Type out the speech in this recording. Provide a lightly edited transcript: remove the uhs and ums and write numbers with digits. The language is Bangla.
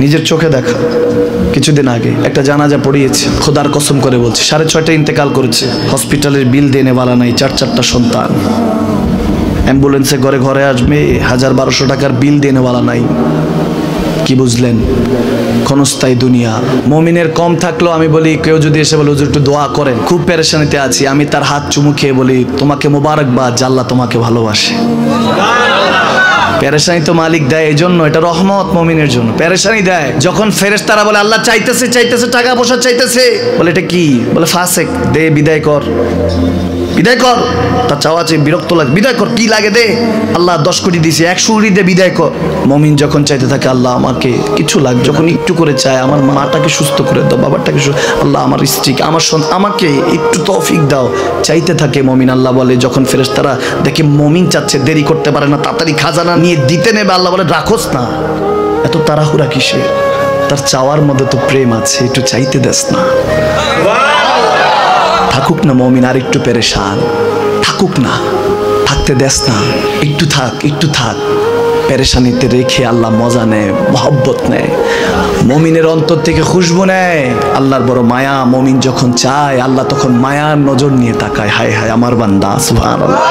নিজের চোখে দেখা কিছুদিন আগে একটা জানাজা পড়িয়েছে, খোদার কসম করে বলছে 6:30 ইন্তেকাল করেছে। হসপিটালের বিল দেনে বালা নাই, 4-4টা সন্তান। অ্যাম্বুলেন্সে ঘরে ঘরে আসবে, 1000-1200 টাকার বিল দেনে বালা নাই। কি বুঝলেন? ক্ষণস্থায়ী দুনিয়া। মুমিনের কম থাকলেও আমি বলি, কেউ যদি এসে বলে হুজুর একটু দোয়া করেন, খুব পেরেশানিতে আছি, আমি তার হাত চুমু খেয়ে বলি তোমাকে মোবারকবাদ, আল্লাহ তোমাকে ভালোবাসে। পেরেশানি তো মালিক দেয়, এই জন্য এটা রহমত মুমিনের জন্য। পেরেশানি দেয় যখন ফেরেশতারা বলে আল্লাহ চাইতেছে চাইতেছে, টাকা পয়সা চাইতেছে, বলে এটা কি? বলে ফাসেক, দে বিদায় কর, বিদায় কর। তার চাওয়া চেয়ে বিরক্ত লাগে, বিদায় কর, কি লাগে দে, আল্লাহ 10 কোটি দিয়েছে, 100 কোটি দে, বিদায় কর। মুমিন যখন চাইতে থাকে আল্লাহ আমাকে কিছু লাগে, যখন একটু করে চায় আমার মাটাকে সুস্থ করে দাও, বাবাটাকে, আল্লাহ আমার স্ত্রীকে, আমার আমাকে একটু তৌফিক দাও, চাইতে থাকে মুমিন। আল্লাহ বলে যখন ফেরেশতারা দেখে মুমিন চাচ্ছে, দেরি করতে পারে না, তাড়াতাড়ি খাজানা নিয়ে দিতে নেবে, আল্লাহ বলে রাখোস না, এত তাড়াহুড়া কিসে? তার চাওয়ার মধ্যে তো প্রেম আছে, একটু চাইতে দেস না। থাকুক না মুমিন আর একটু পেরেশান, থাকুক না, থাকতে দেস না, একটু থাক, একটু থাক। পেরেশানিতে রেখে আল্লাহ মজা নেয়, মহব্বত নেয়, মুমিনের অন্তর থেকে খুশবু নেয়। আল্লাহর বড় মায়া, মুমিন যখন চায় আল্লাহ তখন মায়ার নজর নিয়ে তাকায়, হায় হায় আমার বান্দা, সুবহানাল্লাহ।